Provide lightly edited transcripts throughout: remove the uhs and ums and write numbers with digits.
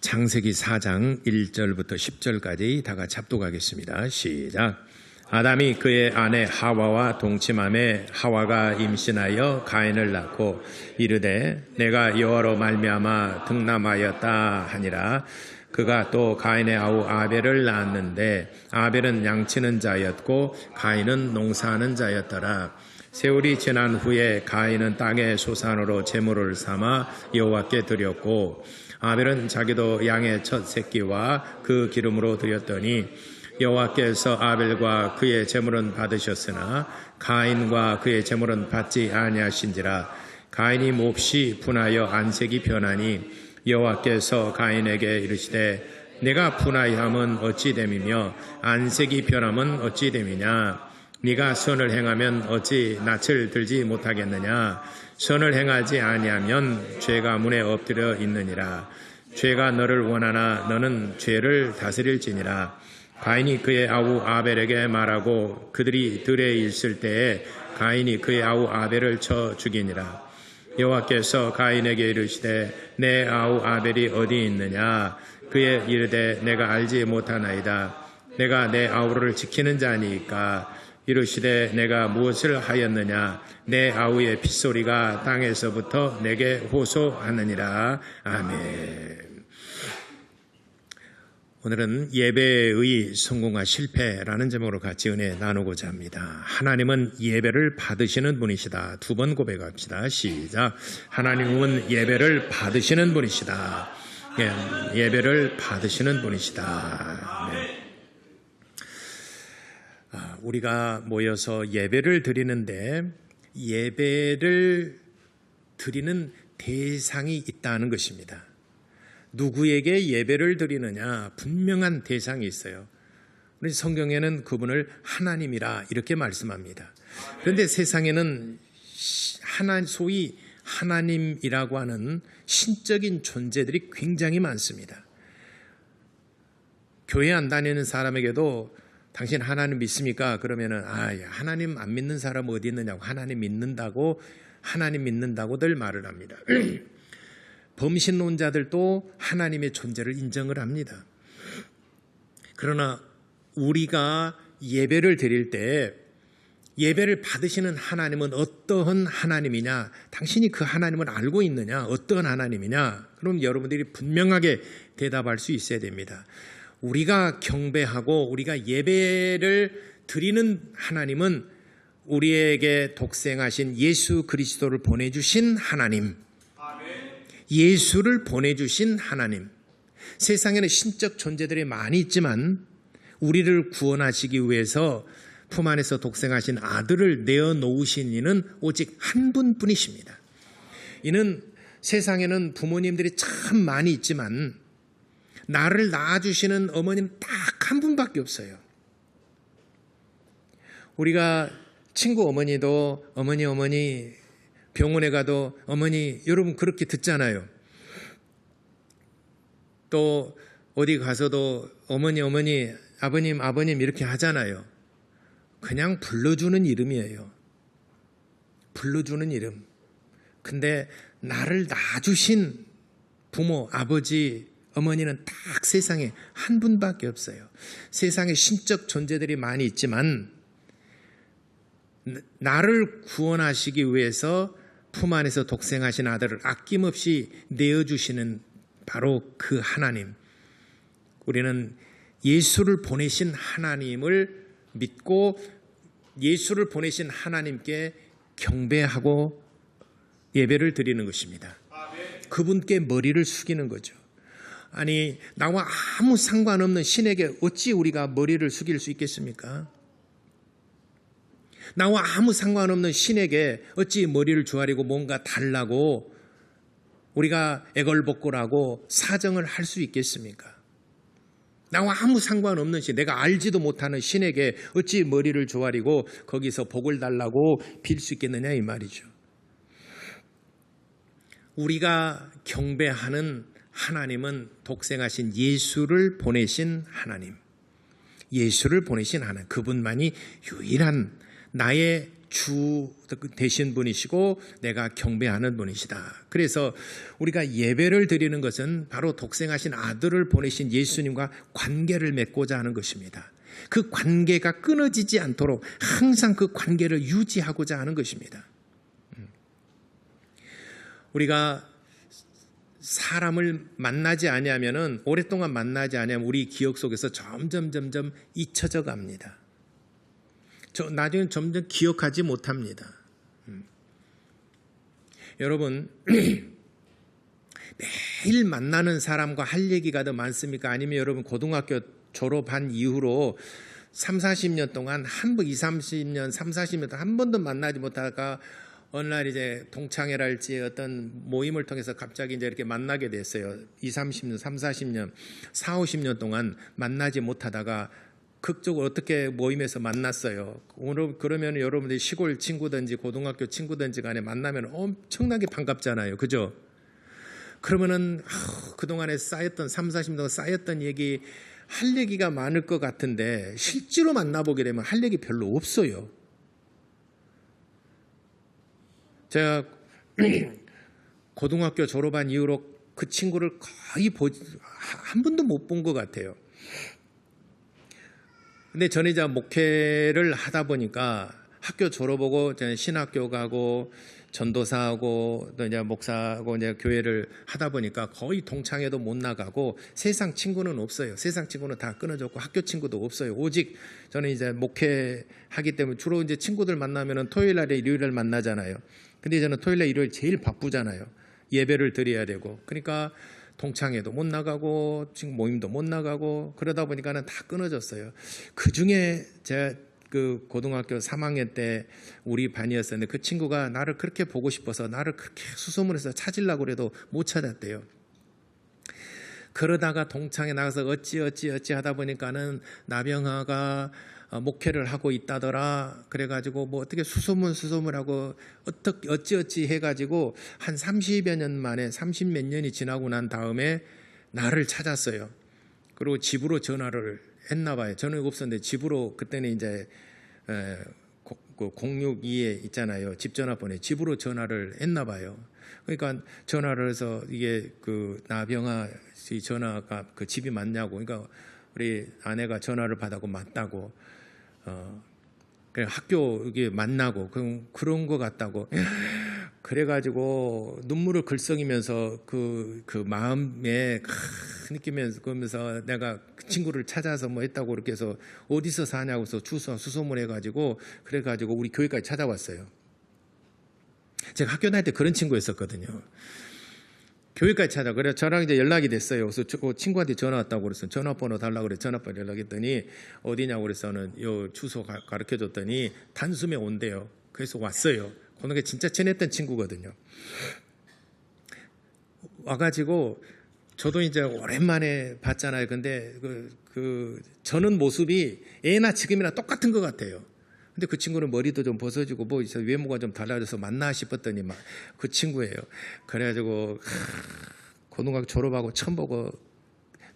창세기 4장 1절부터 10절까지 다 같이 합독하겠습니다. 시작. 아담이 그의 아내 하와와 동침함에 하와가 임신하여 가인을 낳고 이르되 내가 여호와로 말미암아 득남하였다 하니라. 그가 또 가인의 아우 아벨을 낳았는데 아벨은 양치는 자였고 가인은 농사하는 자였더라. 세월이 지난 후에 가인은 땅의 소산으로 제물을 삼아 여호와께 드렸고 아벨은 자기도 양의 첫 새끼와 그 기름으로 드렸더니 여호와께서 아벨과 그의 제물은 받으셨으나 가인과 그의 제물은 받지 아니하신지라. 가인이 몹시 분하여 안색이 변하니 여호와께서 가인에게 이르시되 내가 분하여함은 어찌 됨이며 안색이 변함은 어찌 됨이냐. 네가 선을 행하면 어찌 낯을 들지 못하겠느냐. 선을 행하지 아니하면 죄가 문에 엎드려 있느니라. 죄가 너를 원하나 너는 죄를 다스릴지니라. 가인이 그의 아우 아벨에게 말하고 그들이 들에 있을 때에 가인이 그의 아우 아벨을 쳐 죽이니라. 여호와께서 가인에게 이르시되 내 아우 아벨이 어디 있느냐. 그의 이르되 내가 알지 못하나이다. 내가 내 아우를 지키는 자니까. 이르시되 내가 무엇을 하였느냐. 내 아우의 핏소리가 땅에서부터 내게 호소하느니라. 아멘. 오늘은 예배의 성공과 실패라는 제목으로 같이 은혜 나누고자 합니다. 하나님은 예배를 받으시는 분이시다. 두 번 고백합시다. 시작. 하나님은 예배를 받으시는 분이시다. 예배를 받으시는 분이시다. 네. 우리가 모여서 예배를 드리는데 예배를 드리는 대상이 있다는 것입니다. 누구에게 예배를 드리느냐 분명한 대상이 있어요. 우리 성경에는 그분을 하나님이라 이렇게 말씀합니다. 그런데 세상에는 소위 하나님이라고 하는 신적인 존재들이 굉장히 많습니다. 교회 안 다니는 사람에게도 당신 하나님 믿습니까? 그러면은 하나님 안 믿는 사람 어디 있느냐고 하나님 믿는다고들 말을 합니다. 범신론자들도 하나님의 존재를 인정을 합니다. 그러나 우리가 예배를 드릴 때 예배를 받으시는 하나님은 어떠한 하나님이냐? 당신이 그 하나님을 알고 있느냐? 어떠한 하나님이냐? 그럼 여러분들이 분명하게 대답할 수 있어야 됩니다. 우리가 경배하고 우리가 예배를 드리는 하나님은 우리에게 독생하신 예수 그리스도를 보내주신 하나님, 예수를 보내주신 하나님. 세상에는 신적 존재들이 많이 있지만 우리를 구원하시기 위해서 품 안에서 독생하신 아들을 내어놓으신 이는 오직 한 분뿐이십니다. 이는 세상에는 부모님들이 참 많이 있지만 나를 낳아주시는 어머니는 딱 한 분밖에 없어요. 우리가 친구 어머니도 어머니 병원에 가도 어머니 여러분 그렇게 듣잖아요. 또 어디 가서도 어머니 아버님 이렇게 하잖아요. 그냥 불러주는 이름이에요. 불러주는 이름. 근데 나를 낳아주신 부모 아버지 어머니는 딱 세상에 한 분밖에 없어요. 세상에 신적 존재들이 많이 있지만 나를 구원하시기 위해서 품 안에서 독생하신 아들을 아낌없이 내어주시는 바로 그 하나님. 우리는 예수를 보내신 하나님을 믿고 예수를 보내신 하나님께 경배하고 예배를 드리는 것입니다. 그분께 머리를 숙이는 거죠. 아니 나와 아무 상관없는 신에게 어찌 우리가 머리를 숙일 수 있겠습니까? 나와 아무 상관없는 신에게 어찌 머리를 조아리고 뭔가 달라고 우리가 애걸복걸하고 사정을 할 수 있겠습니까? 나와 아무 상관없는 신, 내가 알지도 못하는 신에게 어찌 머리를 조아리고 거기서 복을 달라고 빌 수 있겠느냐 이 말이죠. 우리가 경배하는 하나님은 독생하신 예수를 보내신 하나님. 예수를 보내신 하나님. 그분만이 유일한 나의 주 되신 분이시고 내가 경배하는 분이시다. 그래서 우리가 예배를 드리는 것은 바로 독생하신 아들을 보내신 예수님과 관계를 맺고자 하는 것입니다. 그 관계가 끊어지지 않도록 항상 그 관계를 유지하고자 하는 것입니다. 우리가 사람을 만나지 아니하면은, 오랫동안 만나지 아니하면 우리 기억 속에서 점점 잊혀져 갑니다. 나중에 점점 기억하지 못합니다. 여러분, 매일 만나는 사람과 할 얘기가 더 많습니까? 아니면 여러분 고등학교 졸업한 이후로 3, 40년 동안 한 번, 30년, 40년 동안 한 번도 만나지 못하다가 어느 날 이제 동창회랄지 어떤 모임을 통해서 갑자기 이제 이렇게 만나게 됐어요. 30년, 40년, 50년 동안 만나지 못하다가 극적으로 어떻게 모임에서 만났어요. 오늘 그러면 여러분들이 시골 친구든지 고등학교 친구든지 간에 만나면 엄청나게 반갑잖아요. 그죠? 그러면은 그동안에 쌓였던 3, 40년 동안 쌓였던 얘기, 할 얘기가 많을 것 같은데 실제로 만나보게 되면 할 얘기 별로 없어요. 제가 고등학교 졸업한 이후로 그 친구를 거의 한 번도 못 본 것 같아요. 근데 저는 이제 목회를 하다 보니까 학교 졸업하고 신학교 가고 전도사하고 또 이제 목사하고 이제 교회를 하다 보니까 거의 동창회도 못 나가고 세상 친구는 없어요. 세상 친구는 다 끊어졌고 학교 친구도 없어요. 오직 저는 이제 목회하기 때문에 주로 이제 친구들 만나면은 토요일 날에 일요일 날 만나잖아요. 근데 저는 토요일 날 일요일 제일 바쁘잖아요. 예배를 드려야 되고. 그러니까 동창회도 못 나가고 지금 모임도 못 나가고 그러다 보니까는 다 끊어졌어요. 그 중에 제가 그 고등학교 3학년 때 우리 반이었었는데 그 친구가 나를 그렇게 보고 싶어서 나를 그렇게 수소문해서 찾으려고 해도 못 찾았대요. 그러다가 동창회 나가서 어찌 하다 보니까는 나병아가 목회를 하고 있다더라. 그래가지고 뭐 어떻게 수소문하고 어찌 해가지고 한 30여 년 만에 30 몇 년이 지나고 난 다음에 나를 찾았어요. 그리고 집으로 전화를 했나 봐요. 저는 없었는데 집으로 그때는 이제 062에 있잖아요. 집 전화번호에 집으로 전화를 했나 봐요. 그러니까 전화를 해서 이게 그 나병아 씨 전화가 그 집이 맞냐고. 그러니까 우리 아내가 전화를 받아고 맞다고. 그래 학교 이게 만나고 그런 거 같다고. 그래가지고 눈물을 글썽이면서 그 마음에 느끼면서 그러면서 내가 그 친구를 찾아서 뭐 했다고 이렇게 해서 어디서 사냐고 해서 주소 수소문해가지고 그래가지고 우리 교회까지 찾아왔어요. 제가 학교 다닐 때 그런 친구였었거든요. 교회까지 찾아. 그래 저랑 이제 연락이 됐어요. 그래서 그 친구한테 전화 왔다고 그래서 전화번호 달라고 그래. 전화번호 연락했더니 어디냐고 그래서는 요 주소 가르쳐 줬더니 단숨에 온대요. 그래서 왔어요. 그게 진짜 친했던 친구거든요. 와가지고 저도 이제 오랜만에 봤잖아요. 근데 저는 모습이 애나 지금이나 똑같은 것 같아요. 근데 그 친구는 머리도 좀 벗어지고 뭐 외모가 좀 달라져서 맞나 싶었더니 막 그 친구예요. 그래가지고 고등학교 졸업하고 처음 보고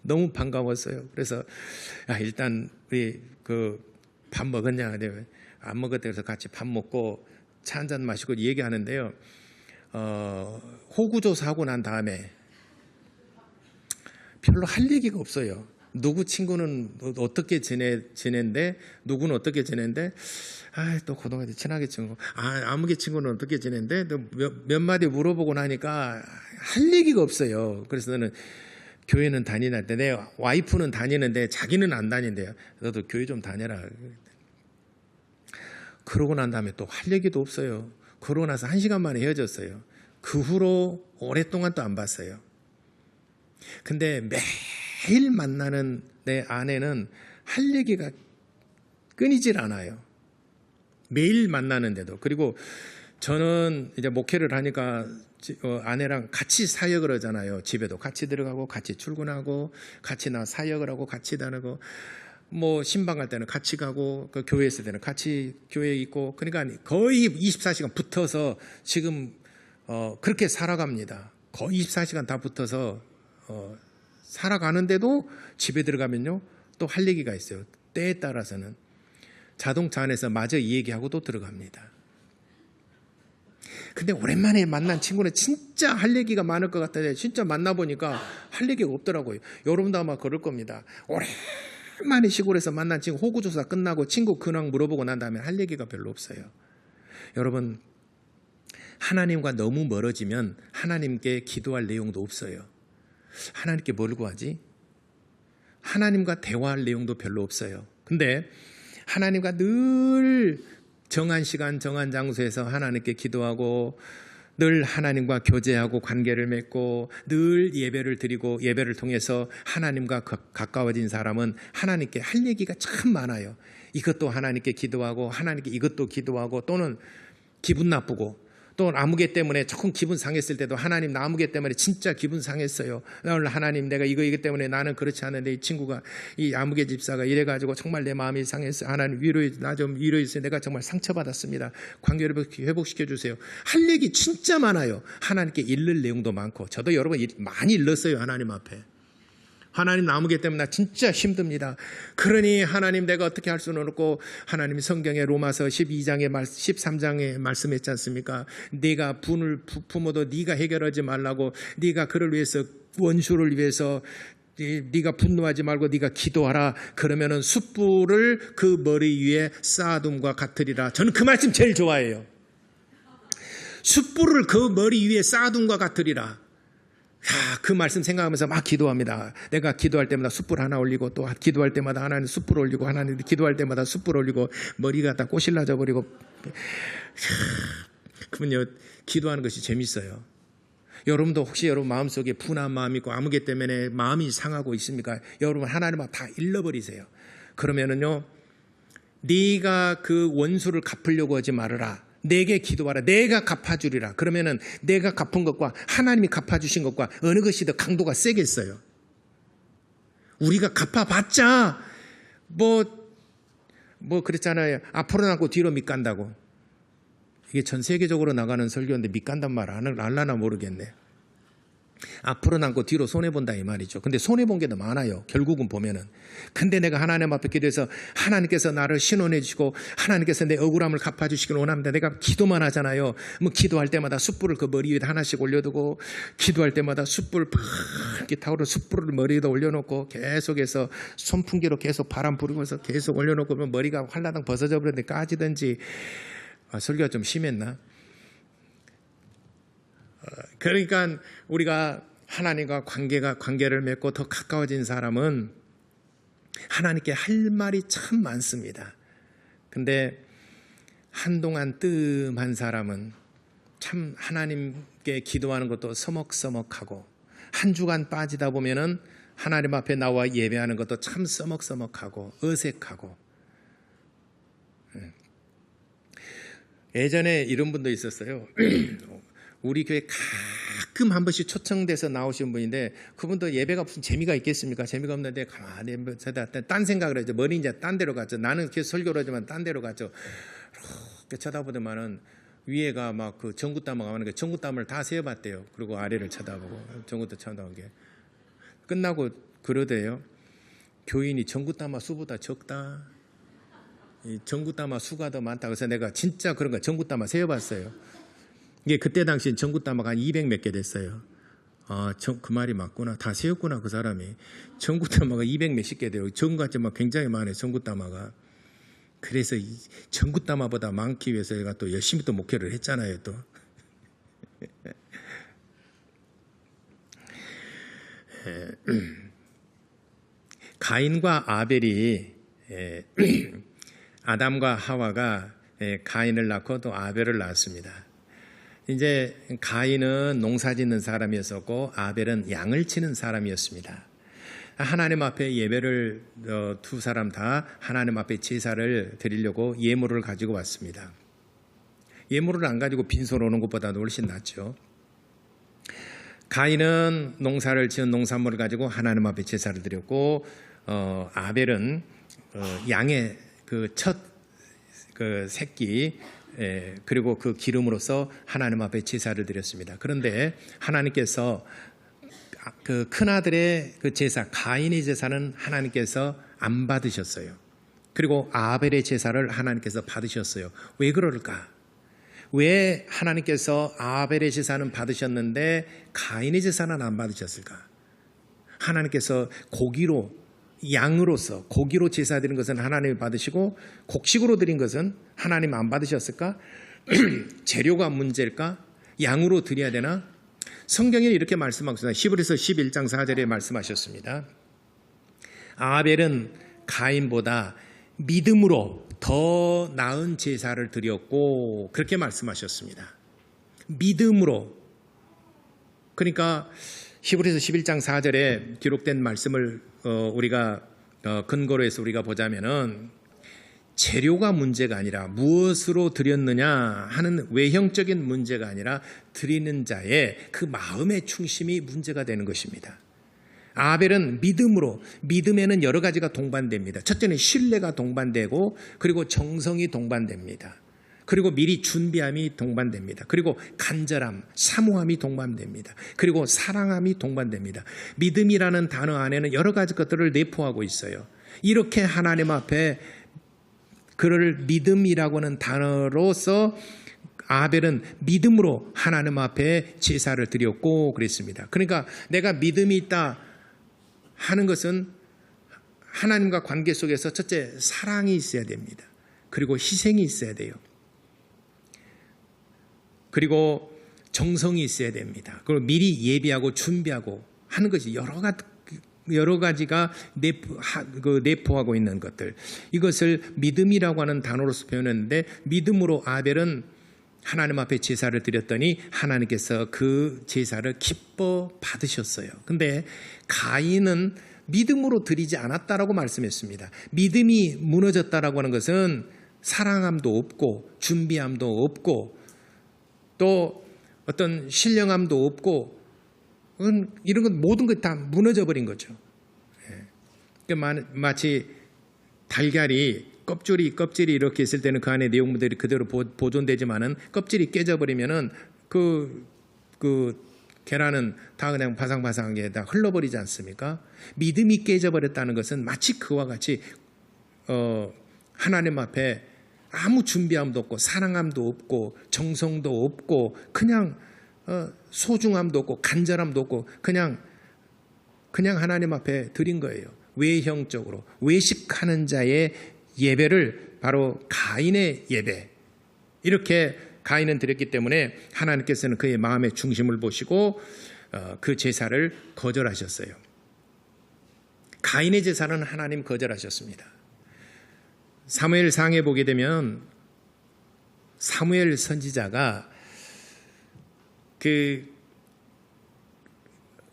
너무 반가웠어요. 그래서 일단 우리 밥 먹었냐? 안 먹었대. 그래서 같이 밥 먹고 차 한잔 마시고 얘기하는데요. 호구조사하고 난 다음에 별로 할 얘기가 없어요. 누구 친구는 어떻게 지낸데 누구는 어떻게 지낸데 또 고등학교 친하게 친구 아무개 친구는 어떻게 지낸데 몇 마디 물어보고 나니까 할 얘기가 없어요. 그래서 저는 교회는 다니는데 내 와이프는 다니는데 자기는 안 다닌대요. 너도 교회 좀 다녀라. 그러고 난 다음에 또 할 얘기도 없어요. 그러고 나서 1시간 만에 헤어졌어요. 그 후로 오랫동안 또 안 봤어요. 근데 매일 만나는 내 아내는 할 얘기가 끊이질 않아요. 매일 만나는데도. 그리고 저는 이제 목회를 하니까 아내랑 같이 사역을 하잖아요. 집에도 같이 들어가고 같이 출근하고 같이 사역을 하고 같이 다니고 뭐 신방 갈 때는 같이 가고 그 교회 있을 때는 같이 교회에 있고 그러니까 거의 24시간 붙어서 지금 그렇게 살아갑니다. 거의 24시간 다 붙어서 살아가는데도 집에 들어가면요 또 할 얘기가 있어요. 때에 따라서는 자동차 안에서 마저 이 얘기하고 또 들어갑니다. 근데 오랜만에 만난 친구는 진짜 할 얘기가 많을 것 같아요. 진짜 만나보니까 할 얘기가 없더라고요. 여러분도 아마 그럴 겁니다. 오랜만에 시골에서 만난 친구 호구조사 끝나고 친구 근황 물어보고 난 다음에 할 얘기가 별로 없어요. 여러분, 하나님과 너무 멀어지면 하나님께 기도할 내용도 없어요. 하나님께 뭘 구하지? 하나님과 대화할 내용도 별로 없어요. 근데 하나님과 늘 정한 시간, 정한 장소에서 하나님께 기도하고 늘 하나님과 교제하고 관계를 맺고 늘 예배를 드리고 예배를 통해서 하나님과 가까워진 사람은 하나님께 할 얘기가 참 많아요. 이것도 하나님께 기도하고 하나님께 이것도 기도하고 또는 기분 나쁘고 또 아무개 때문에 조금 기분 상했을 때도 하나님 나 아무개 때문에 진짜 기분 상했어요. 오늘 하나님 내가 이거 때문에 나는 그렇지 않은데 이 친구가 이 아무개 집사가 이래가지고 정말 내 마음이 상했어요. 하나님 나 좀 위로해 주세요. 내가 정말 상처받았습니다. 관계를 회복시켜 주세요. 할 얘기 진짜 많아요. 하나님께 읽을 내용도 많고 저도 여러분 많이 읽었어요. 하나님 앞에. 하나님 나무개 때문에 나 진짜 힘듭니다. 그러니 하나님 내가 어떻게 할 수는 없고 하나님 성경의 로마서 12장에 13장에 말씀했지 않습니까? 네가 분을 품어도 네가 해결하지 말라고 네가 그를 위해서 원수를 위해서 네가 분노하지 말고 네가 기도하라. 그러면은 숯불을 그 머리 위에 쌓아둠과 같으리라. 저는 그 말씀 제일 좋아해요. 숯불을 그 머리 위에 쌓아둠과 같으리라. 그 말씀 생각하면서 막 기도합니다. 내가 기도할 때마다 숯불 하나 올리고 또 기도할 때마다 하나님 숯불 올리고 하나님 기도할 때마다 숯불 올리고 머리가 다 꼬실라져 버리고. 그러면요 기도하는 것이 재밌어요. 여러분도 혹시 여러분 마음속에 분한 마음이 있고 아무개 때문에 마음이 상하고 있습니까? 여러분 하나님 앞 다 잃어버리세요. 그러면은요 네가 그 원수를 갚으려고 하지 말아라. 내게 기도하라. 내가 갚아주리라. 그러면은 내가 갚은 것과 하나님이 갚아주신 것과 어느 것이 더 강도가 세겠어요? 우리가 갚아봤자 뭐 그랬잖아요. 앞으로 남고 뒤로 밑간다고. 이게 전 세계적으로 나가는 설교인데 밑간단 말 안 할라나 모르겠네. 앞으로 남고 뒤로 손해본다 이 말이죠. 근데 손해본 게 더 많아요. 결국은 보면은. 근데 내가 하나님 앞에 기도해서 하나님께서 나를 신원해 주시고 하나님께서 내 억울함을 갚아주시길 원합니다. 내가 기도만 하잖아요. 뭐 기도할 때마다 숯불을 그 머리 위에 하나씩 올려두고 기도할 때마다 숯불 이렇게 타오르는 숯불을 머리 위에다 올려놓고 계속해서 선풍기로 계속 바람 부르면서 계속 올려놓고 머리가 활라당 벗어져 버렸는데 까지든지. 설교가 좀 심했나? 그러니까 우리가 하나님과 관계를 맺고 더 가까워진 사람은 하나님께 할 말이 참 많습니다. 근데 한동안 뜸한 사람은 참 하나님께 기도하는 것도 서먹서먹하고 한 주간 빠지다 보면은 하나님 앞에 나와 예배하는 것도 참 서먹서먹하고 어색하고. 예전에 이런 분도 있었어요. 우리 교회 가끔 한 번씩 초청돼서 나오신 분인데 그분도 예배가 무슨 재미가 있겠습니까? 재미가 없는데 가만히 딴 생각을 하죠. 머리 이제 딴 데로 갔죠. 나는 계속 설교를 하지만 딴 데로 갔죠. 이렇게 쳐다보더만은 위에가 막 그 전구땀을 가는 게 전구땀을 다 세어봤대요. 그리고 아래를 쳐다보고 전구땀 쳐다보는 게 끝나고 그러대요. 교인이 전구땀아 수보다 적다. 이 전구땀아 수가 더 많다. 그래서 내가 진짜 그런 거 전구땀아 세어봤어요. 이게 그때 당시 전구따마가 한 200 몇 개 됐어요. 그 말이 맞구나. 다 세웠구나, 그 사람이. 전구따마가 200 몇십 개 돼요. 전구같이 막 굉장히 많아요, 전구따마가. 그래서 이 전구따마보다 많기 위해서 제가 또 열심히 또 목회를 했잖아요, 또. 가인과 아벨이, 아담과 하와가 가인을 낳고 또 아벨을 낳았습니다. 이제 가인은 농사 짓는 사람이었었고 아벨은 양을 치는 사람이었습니다. 하나님 앞에 예배를 두 사람 다 하나님 앞에 제사를 드리려고 예물을 가지고 왔습니다. 예물을 안 가지고 빈손 오는 것보다도 훨씬 낫죠. 가인은 농사를 지은 농산물을 가지고 하나님 앞에 제사를 드렸고 아벨은 양의 그 첫 새끼 그리고 그 기름으로서 하나님 앞에 제사를 드렸습니다. 그런데 하나님께서 그 큰아들의 그 제사, 가인의 제사는 하나님께서 안 받으셨어요. 그리고 아벨의 제사를 하나님께서 받으셨어요. 왜 그럴까? 왜 하나님께서 아벨의 제사는 받으셨는데 가인의 제사는 안 받으셨을까? 하나님께서 양으로서 고기로 제사 드린 것은 하나님이 받으시고 곡식으로 드린 것은 하나님 안 받으셨을까? 재료가 문제일까? 양으로 드려야 되나? 성경에 이렇게 말씀하셨습니다. 히브리서 11장 4절에 말씀하셨습니다. 아벨은 가인보다 믿음으로 더 나은 제사를 드렸고 그렇게 말씀하셨습니다. 믿음으로. 그러니까 히브리서 11장 4절에 기록된 말씀을 우리가 근거로 해서 우리가 보자면은 재료가 문제가 아니라 무엇으로 드렸느냐 하는 외형적인 문제가 아니라 드리는 자의 그 마음의 중심이 문제가 되는 것입니다. 아벨은 믿음에는 여러 가지가 동반됩니다. 첫째는 신뢰가 동반되고 그리고 정성이 동반됩니다. 그리고 미리 준비함이 동반됩니다. 그리고 간절함, 사모함이 동반됩니다. 그리고 사랑함이 동반됩니다. 믿음이라는 단어 안에는 여러 가지 것들을 내포하고 있어요. 이렇게 하나님 앞에 그를 믿음이라고 하는 단어로서 아벨은 믿음으로 하나님 앞에 제사를 드렸고 그랬습니다. 그러니까 내가 믿음이 있다 하는 것은 하나님과 관계 속에서 첫째 사랑이 있어야 됩니다. 그리고 희생이 있어야 돼요. 그리고 정성이 있어야 됩니다. 그리고 미리 예비하고 준비하고 하는 것이 여러 가지가 내포하고 있는 것들. 이것을 믿음이라고 하는 단어로서 표현했는데 믿음으로 아벨은 하나님 앞에 제사를 드렸더니 하나님께서 그 제사를 기뻐 받으셨어요. 근데 가인은 믿음으로 드리지 않았다라고 말씀했습니다. 믿음이 무너졌다라고 하는 것은 사랑함도 없고 준비함도 없고 또 어떤 신령함도 없고 이런 건 모든 것 다 무너져 버린 거죠. 마치 달걀이 껍질이 이렇게 있을 때는 그 안에 내용물들이 그대로 보존되지만은 껍질이 깨져버리면은 그 계란은 다 그냥 바상바상하게 다 흘러버리지 않습니까? 믿음이 깨져버렸다는 것은 마치 그와 같이 하나님 앞에 아무 준비함도 없고 사랑함도 없고 정성도 없고 그냥 소중함도 없고 간절함도 없고 그냥 하나님 앞에 드린 거예요. 외형적으로 외식하는 자의 예배를 바로 가인의 예배 이렇게 가인은 드렸기 때문에 하나님께서는 그의 마음의 중심을 보시고 그 제사를 거절하셨어요. 가인의 제사는 하나님 거절하셨습니다. 사무엘상에 보게 되면 사무엘 선지자가 그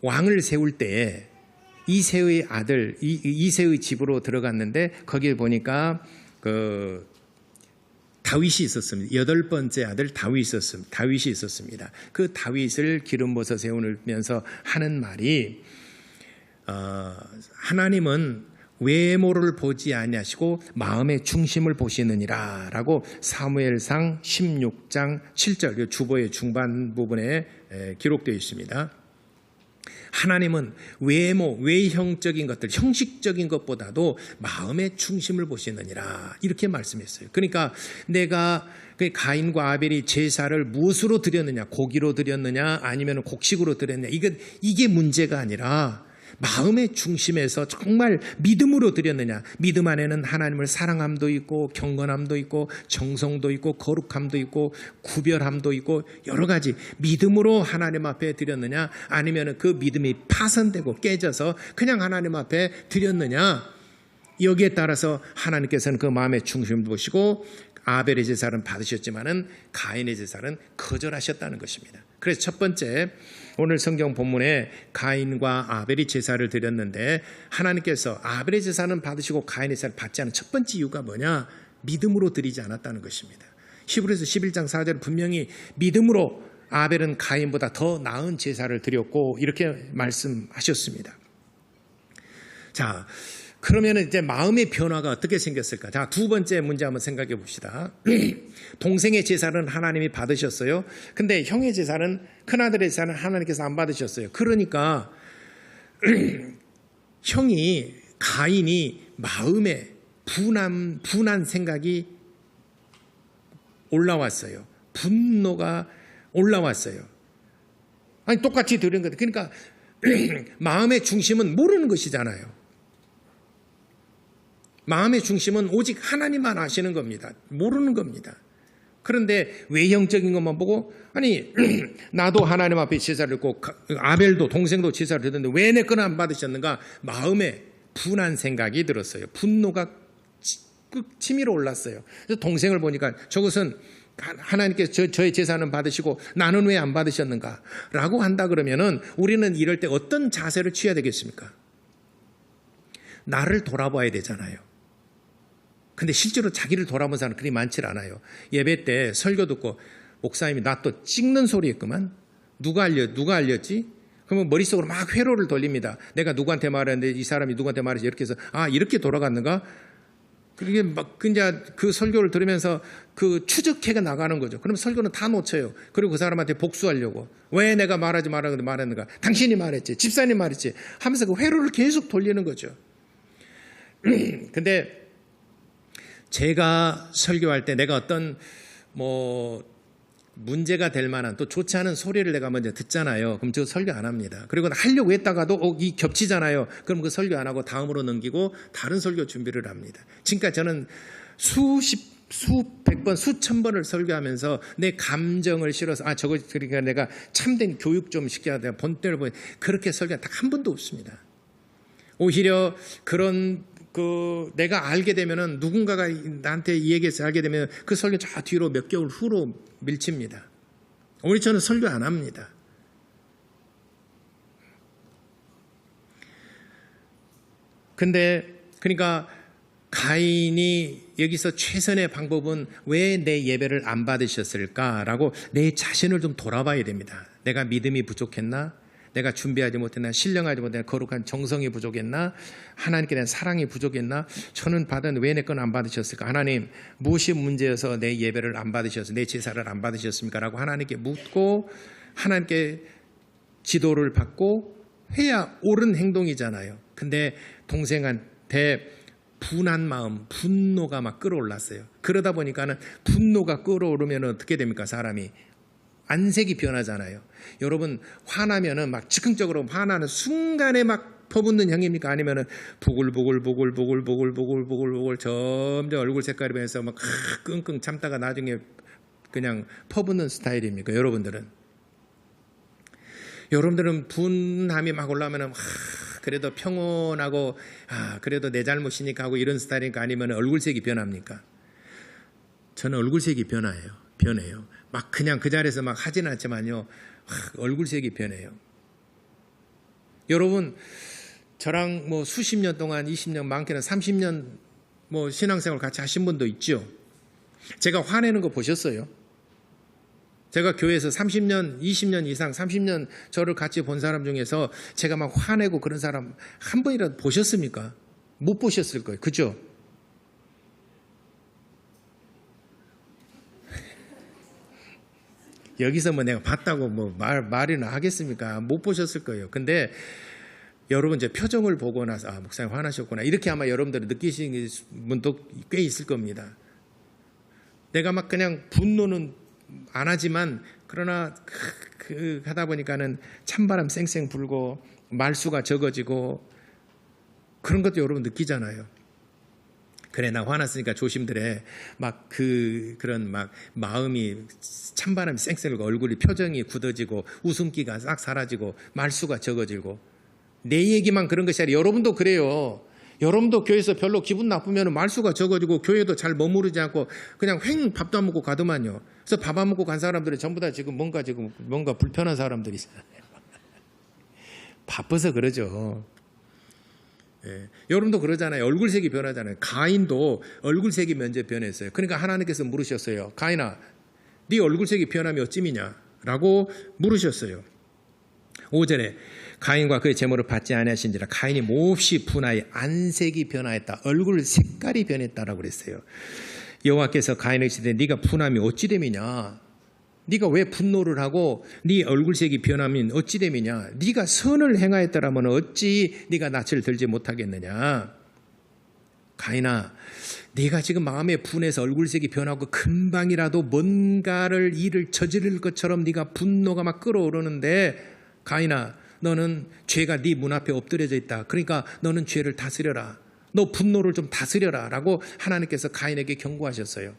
왕을 세울 때에 이새의 아들 이새의 집으로 들어갔는데 거기에 보니까 그 다윗이 있었습니다. 8번째 아들 다윗이 있었습니다. 그 다윗을 기름 부어서 세우면서 하는 말이 하나님은 외모를 보지 아니하시고 마음의 중심을 보시느니라라고 사무엘상 16장 7절 주보의 중반 부분에 기록되어 있습니다. 하나님은 외형적인 것들, 형식적인 것보다도 마음의 중심을 보시느니라 이렇게 말씀했어요. 그러니까 내가 가인과 아벨이 제사를 무엇으로 드렸느냐, 고기로 드렸느냐, 아니면 곡식으로 드렸느냐, 이게 문제가 아니라 마음의 중심에서 정말 믿음으로 드렸느냐. 믿음 안에는 하나님을 사랑함도 있고 경건함도 있고 정성도 있고 거룩함도 있고 구별함도 있고 여러 가지 믿음으로 하나님 앞에 드렸느냐, 아니면 그 믿음이 파손되고 깨져서 그냥 하나님 앞에 드렸느냐. 여기에 따라서 하나님께서는 그 마음의 중심을 보시고 아벨의 제사는 받으셨지만은 가인의 제사는 거절하셨다는 것입니다. 그래서 첫 번째 오늘 성경 본문에 가인과 아벨이 제사를 드렸는데 하나님께서 아벨의 제사는 받으시고 가인의 제사를 받지 않은 첫 번째 이유가 뭐냐? 믿음으로 드리지 않았다는 것입니다. 히브리서 11장 4절은 분명히 믿음으로 아벨은 가인보다 더 나은 제사를 드렸고 이렇게 말씀하셨습니다. 자, 그러면 이제 마음의 변화가 어떻게 생겼을까? 자, 두 번째 문제 한번 생각해 봅시다. 동생의 제사는 하나님이 받으셨어요. 근데 형의 제사는, 큰아들의 제사는 하나님께서 안 받으셨어요. 그러니까 가인이 마음에 분한 생각이 올라왔어요. 분노가 올라왔어요. 아니 똑같이 들은 것. 그러니까 마음의 중심은 모르는 것이잖아요. 마음의 중심은 오직 하나님만 아시는 겁니다. 모르는 겁니다. 그런데 외형적인 것만 보고 아니 나도 하나님 앞에 제사를 드렸고 아벨도 동생도 제사를 드렸는데 왜 내 건 안 받으셨는가? 마음에 분한 생각이 들었어요. 분노가 치밀어 올랐어요. 그래서 동생을 보니까 저것은 하나님께서 저의 제사는 받으시고 나는 왜 안 받으셨는가? 라고 한다 그러면은 우리는 이럴 때 어떤 자세를 취해야 되겠습니까? 나를 돌아봐야 되잖아요. 근데 실제로 자기를 돌아본 사람은 그리 많지 않아요. 예배 때 설교 듣고 목사님이 나 또 찍는 소리 했구만. 누가 알렸지? 그러면 머릿속으로 막 회로를 돌립니다. 내가 누구한테 말했는데 이 사람이 누구한테 말했지 이렇게 해서 아 이렇게 돌아갔는가? 그게 막 그냥 그 설교를 들으면서 그 추적해가 나가는 거죠. 그럼 설교는 다 놓쳐요. 그리고 그 사람한테 복수하려고 왜 내가 말하지 말았는가? 당신이 말했지, 집사님 말했지 하면서 그 회로를 계속 돌리는 거죠. 근데 제가 설교할 때 내가 어떤 문제가 될 만한 또 좋지 않은 소리를 내가 먼저 듣잖아요. 그럼 저 설교 안 합니다. 그리고 하려고 했다가도 이 겹치잖아요. 그럼 그 설교 안 하고 다음으로 넘기고 다른 설교 준비를 합니다. 지금까지 저는 수백 번, 수천 번을 설교하면서 내 감정을 실어서 저거 그러니까 내가 참된 교육 좀 시켜야 돼. 본때를 보니 그렇게 설교한 딱 한 번도 없습니다. 오히려 그런 내가 알게 되면은 누군가가 나한테 이 얘기해서 알게 되면 그 설교 저 뒤로 몇 개월 후로 밀칩니다. 오히려 저는 설교 안 합니다. 근데 그러니까 가인이 여기서 최선의 방법은 왜 내 예배를 안 받으셨을까라고 내 자신을 좀 돌아봐야 됩니다. 내가 믿음이 부족했나? 내가 준비하지 못했나? 신령하지 못했나? 거룩한 정성이 부족했나? 하나님께 대한 사랑이 부족했나? 저는 받은 왜 내 건 안 받으셨을까? 하나님 무엇이 문제여서 내 예배를 안 받으셨습니까? 내 제사를 안 받으셨습니까? 라고 하나님께 묻고 하나님께 지도를 받고 해야 옳은 행동이잖아요. 근데 동생한테 분한 마음, 분노가 막 끌어올랐어요. 그러다 보니까는 분노가 끌어오르면 어떻게 됩니까? 사람이 안색이 변하잖아요. 여러분 화나면은 막 즉흥적으로 화나는 순간에 막 퍼붓는 형입니까? 아니면은 보글보글 점점 얼굴 색깔이 변해서 막 끙끙 참다가 나중에 그냥 퍼붓는 스타일입니까? 여러분들은 분함이 막 올라오면은 그래도 평온하고 그래도 내 잘못이니까 하고 이런 스타일이니까 아니면 얼굴색이 변합니까? 저는 얼굴색이 변해요. 막 그냥 그 자리에서 막 하진 않지만요. 얼굴색이 변해요. 여러분 저랑 수십 년 동안 20년 많게는 30년 신앙생활 같이 하신 분도 있죠. 제가 화내는 거 보셨어요? 제가 교회에서 30년, 20년 이상, 30년 저를 같이 본 사람 중에서 제가 막 화내고 그런 사람 한 번이라도 보셨습니까? 못 보셨을 거예요. 그죠? 여기서 내가 봤다고 말이나 하겠습니까? 못 보셨을 거예요. 근데 여러분 이제 표정을 보고 나서 목사님 화나셨구나. 이렇게 아마 여러분들이 느끼시는 분도 꽤 있을 겁니다. 내가 막 그냥 분노는 안 하지만 그러나 하다 보니까는 찬바람 쌩쌩 불고 말수가 적어지고 그런 것도 여러분 느끼잖아요. 그래 나 화났으니까 조심들해. 그런 마음이 찬바람이 쌩쌩 불고 얼굴이 표정이 굳어지고 웃음기가 싹 사라지고 말수가 적어지고 내 얘기만 그런 것이 아니라 여러분도 그래요. 여러분도 교회에서 별로 기분 나쁘면 말수가 적어지고 교회도 잘 머무르지 않고 그냥 밥도 안 먹고 가더만요. 그래서 밥 안 먹고 간 사람들이 전부 다 지금 뭔가 불편한 사람들이 있어요. 바빠서 그러죠. 예. 여러분도 그러잖아요. 얼굴색이 변하잖아요. 가인도 얼굴색이 먼저 변했어요. 그러니까 하나님께서 물으셨어요. 가인아, 네 얼굴색이 변하면 어찌미냐? 라고 물으셨어요. 5절에 가인과 그의 제물을 받지 아니하신지라 가인이 몹시 분하여 안색이 변하였다. 얼굴 색깔이 변했다라고 그랬어요. 여호와께서 가인에게 이르시되 네가 분함이 어찌 됨이냐? 네가 왜 분노를 하고 네 얼굴색이 변하면 어찌 됨이냐? 네가 선을 행하였더라면 어찌 네가 낯을 들지 못하겠느냐? 가인아, 네가 지금 마음에 분해서 얼굴색이 변하고 금방이라도 뭔가를 일을 저지를 것처럼 네가 분노가 막 끓어오르는데, 가인아, 너는 죄가 네 문 앞에 엎드려져 있다. 그러니까 너는 죄를 다스려라. 너 분노를 좀 다스려라 라고 하나님께서 가인에게 경고하셨어요.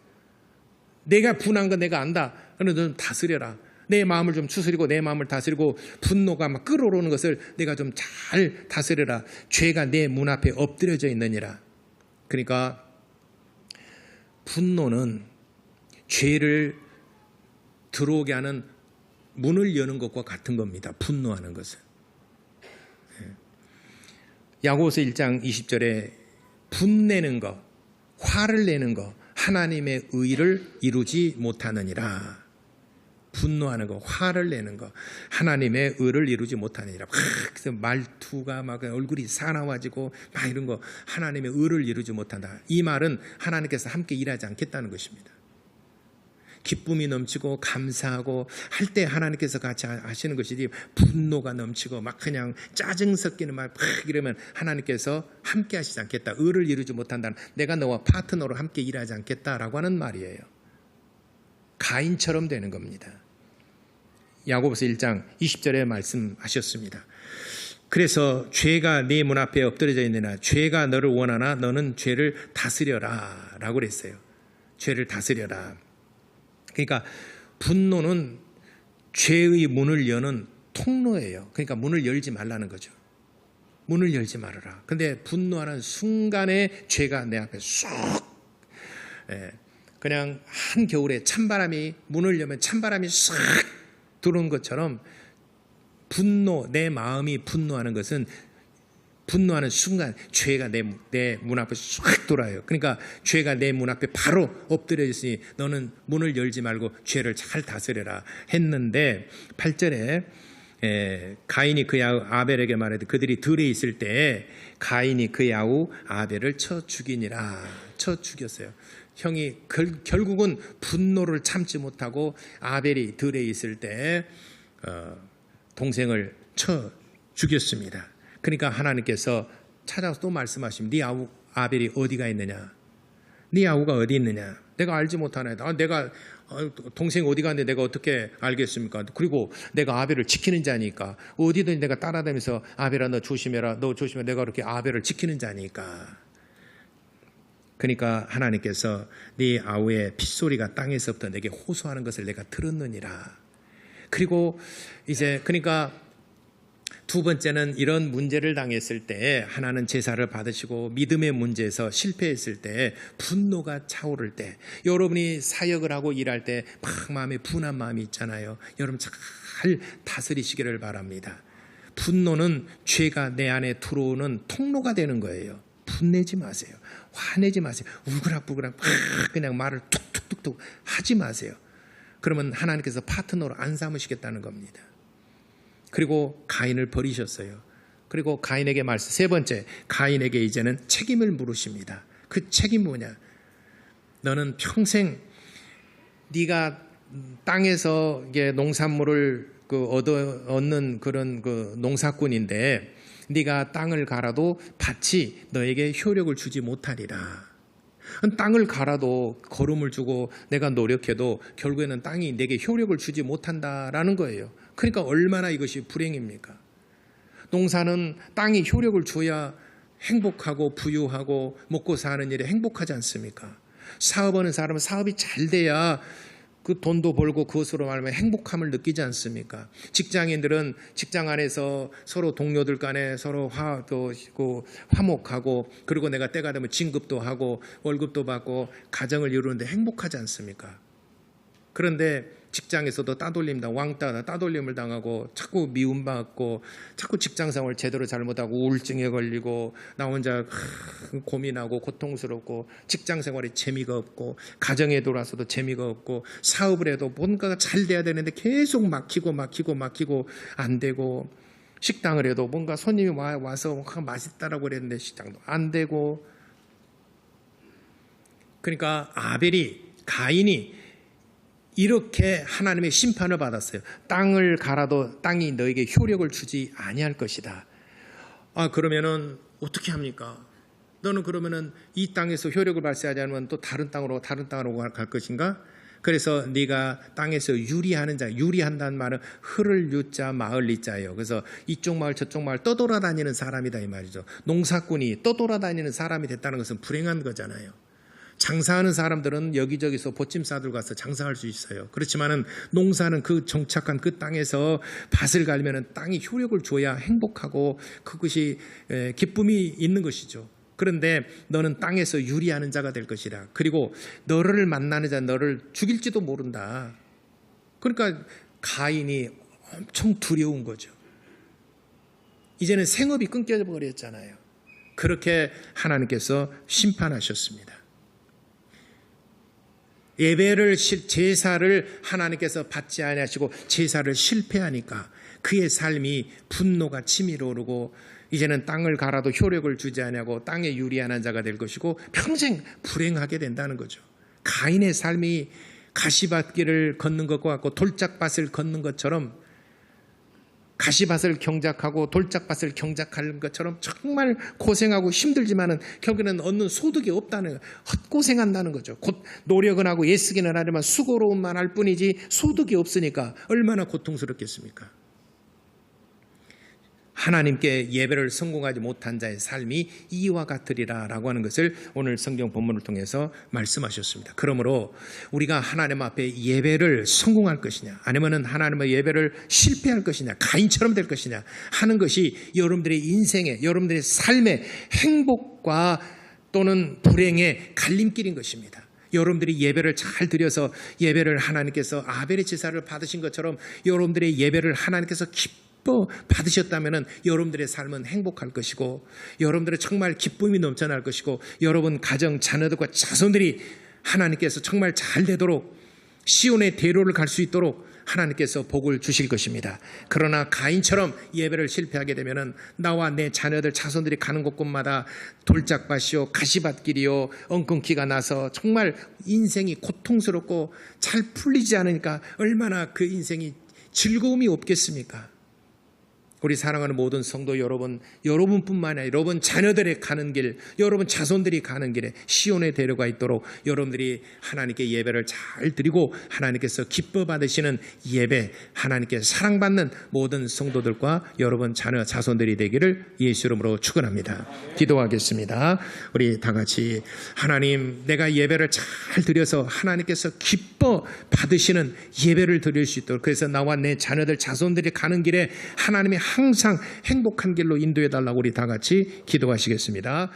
내가 분한 건 내가 안다. 그러면 너 좀 다스려라. 내 마음을 좀 추스리고 내 마음을 다스리고 분노가 막 끓어오르는 것을 내가 좀 잘 다스려라. 죄가 내 문 앞에 엎드려져 있느니라. 그러니까 분노는 죄를 들어오게 하는 문을 여는 것과 같은 겁니다. 분노하는 것은. 야고보서 1장 20절에 분내는 것, 화를 내는 것, 하나님의 의를 이루지 못하느니라. 분노하는 것, 화를 내는 것, 하나님의 의를 이루지 못하느니라. 그래서 말투가 막 얼굴이 사나워지고 막 이런 거, 하나님의 의를 이루지 못한다. 이 말은 하나님께서 함께 일하지 않겠다는 것입니다. 기쁨이 넘치고 감사하고 할 때 하나님께서 같이 하시는 것이지, 분노가 넘치고 막 그냥 짜증 섞이는 말 막 이러면 하나님께서 함께 하시지 않겠다. 의를 이루지 못한다는, 내가 너와 파트너로 함께 일하지 않겠다라고 하는 말이에요. 가인처럼 되는 겁니다. 야고보서 1장 20절에 말씀하셨습니다. 그래서 죄가 네 문 앞에 엎드려져 있느냐, 죄가 너를 원하나 너는 죄를 다스려라 라고 그랬어요. 죄를 다스려라. 그러니까 분노는 죄의 문을 여는 통로예요. 그러니까 문을 열지 말라는 거죠. 문을 열지 말아라. 근데 분노하는 순간에 죄가 내 앞에 쏙, 그냥 한겨울에 찬바람이, 문을 열면 찬바람이 싹 들어온 것처럼, 분노, 내 마음이 분노하는 것은 분노하는 순간 죄가 내 문 앞에 싹 돌아요. 그러니까 죄가 내 문 앞에 바로 엎드려 있으니 너는 문을 열지 말고 죄를 잘 다스려라 했는데, 8절에 가인이 그 야후 아벨에게 말하되 그들이 들에 있을 때 가인이 그 야후 아벨을 쳐 죽이니라. 쳐 죽였어요. 형이 결국은 분노를 참지 못하고 아벨이 들에 있을 때 동생을 쳐 죽였습니다. 그러니까 하나님께서 찾아서 또 말씀하시면, 네 아우 아벨이 어디가 있느냐? 네 아우가 어디 있느냐? 내가 알지 못하네. 내가 동생이 어디 갔는데 내가 어떻게 알겠습니까? 그리고 내가 아벨을 지키는 자니까, 어디든 내가 따라다니면서 아벨아 너 조심해라, 너 조심해, 내가 그렇게 아벨을 지키는 자니까. 그러니까 하나님께서 네 아우의 핏소리가 땅에서부터 내게 호소하는 것을 내가 들었느니라. 그리고 이제 그러니까 두 번째는 이런 문제를 당했을 때, 하나는 제사를 받으시고 믿음의 문제에서 실패했을 때, 분노가 차오를 때, 여러분이 사역을 하고 일할 때 막 마음에 분한 마음이 있잖아요. 여러분 잘 다스리시기를 바랍니다. 분노는 죄가 내 안에 들어오는 통로가 되는 거예요. 분내지 마세요. 화내지 마세요. 울그락불그락 그냥 말을 툭툭툭툭 하지 마세요. 그러면 하나님께서 파트너로 안 삼으시겠다는 겁니다. 그리고 가인을 버리셨어요. 그리고 가인에게 말씀, 세 번째, 가인에게 이제는 책임을 물으십니다. 그 책임 뭐냐? 너는 평생 네가 땅에서 이게 농산물을 얻는 그런 농사꾼인데, 네가 땅을 갈아도 밭이 너에게 효력을 주지 못하리라. 땅을 갈아도 거름을 주고 내가 노력해도 결국에는 땅이 내게 효력을 주지 못한다라는 거예요. 그러니까 얼마나 이것이 불행입니까? 농사는 땅이 효력을 줘야 행복하고 부유하고 먹고 사는 일에 행복하지 않습니까? 사업하는 사람은 사업이 잘 돼야 그 돈도 벌고 그것으로 말하면 행복함을 느끼지 않습니까? 직장인들은 직장 안에서 서로 동료들 간에 서로 화목하고, 그리고 내가 때가 되면 진급도 하고 월급도 받고 가정을 이루는데 행복하지 않습니까? 그런데 직장에서도 따돌림을 당하고 자꾸 미움받고 자꾸 직장생활 제대로 잘못하고 우울증에 걸리고 나 혼자 고민하고 고통스럽고 직장생활에 재미가 없고 가정에 돌아서도 재미가 없고 사업을 해도 뭔가가 잘 돼야 되는데 계속 막히고 안 되고, 식당을 해도 뭔가 손님이 와서 맛있다라고 그랬는데 식당도 안 되고. 그러니까 가인이 이렇게 하나님의 심판을 받았어요. 땅을 갈아도 땅이 너에게 효력을 주지 아니할 것이다. 그러면은 어떻게 합니까? 너는 그러면은 이 땅에서 효력을 발휘하지 않으면 또 다른 땅으로 갈 것인가? 그래서 네가 땅에서 유리하는 자, 유리한다는 말은 흐를 유자 마을 리자예요. 그래서 이쪽 마을 저쪽 마을 떠돌아다니는 사람이다 이 말이죠. 농사꾼이 떠돌아다니는 사람이 됐다는 것은 불행한 거잖아요. 장사하는 사람들은 여기저기서 보침 싸들고 가서 장사할 수 있어요. 그렇지만은 농사는 그 정착한 그 땅에서 밭을 갈면은 땅이 효력을 줘야 행복하고 그것이 기쁨이 있는 것이죠. 그런데 너는 땅에서 유리하는 자가 될 것이라. 그리고 너를 만나는 자 너를 죽일지도 모른다. 그러니까 가인이 엄청 두려운 거죠. 이제는 생업이 끊겨 버렸잖아요. 그렇게 하나님께서 심판하셨습니다. 예배를 제사를 하나님께서 받지 아니하시고 제사를 실패하니까 그의 삶이 분노가 치밀어 오르고 이제는 땅을 갈아도 효력을 주지 아니하고 땅에 유리한 자가 될 것이고 평생 불행하게 된다는 거죠. 가인의 삶이 가시밭길을 걷는 것과 같고 돌짝밭을 걷는 것처럼 가시밭을 경작하고 돌짝밭을 경작하는 것처럼 정말 고생하고 힘들지만은 결국에는 얻는 소득이 없다는 헛고생한다는 거죠. 곧 노력은 하고 애쓰기는 하지만 수고로움만 할 뿐이지 소득이 없으니까 얼마나 고통스럽겠습니까? 하나님께 예배를 성공하지 못한 자의 삶이 이와 같으리라 라고 하는 것을 오늘 성경 본문을 통해서 말씀하셨습니다. 그러므로 우리가 하나님 앞에 예배를 성공할 것이냐 아니면 하나님의 예배를 실패할 것이냐 가인처럼 될 것이냐 하는 것이 여러분들의 인생의 여러분들의 삶의 행복과 또는 불행의 갈림길인 것입니다. 여러분들이 예배를 잘 드려서 예배를 하나님께서 아벨의 제사를 받으신 것처럼 여러분들의 예배를 하나님께서 기뻐 받으셨다면 여러분들의 삶은 행복할 것이고 여러분들의 정말 기쁨이 넘쳐날 것이고 여러분 가정 자녀들과 자손들이 하나님께서 정말 잘 되도록 시온의 대로를 갈 수 있도록 하나님께서 복을 주실 것입니다. 그러나 가인처럼 예배를 실패하게 되면 나와 내 자녀들 자손들이 가는 곳곳마다 돌짝밭이요 가시밭길이요 엉겅퀴가 나서 정말 인생이 고통스럽고 잘 풀리지 않으니까 얼마나 그 인생이 즐거움이 없겠습니까? 우리 사랑하는 모든 성도 여러분, 여러분뿐만 아니라 여러분 자녀들이 가는 길, 여러분 자손들이 가는 길에 시온의 대로가 있도록 여러분들이 하나님께 예배를 잘 드리고 하나님께서 기뻐 받으시는 예배, 하나님께 사랑받는 모든 성도들과 여러분 자녀 자손들이 되기를 예수 이름으로 축원합니다. 기도하겠습니다. 우리 다 같이 하나님, 내가 예배를 잘 드려서 하나님께서 기뻐 받으시는 예배를 드릴 수 있도록, 그래서 나와 내 자녀들 자손들이 가는 길에 하나님이 항상 행복한 길로 인도해 달라고 우리 다 같이 기도하시겠습니다.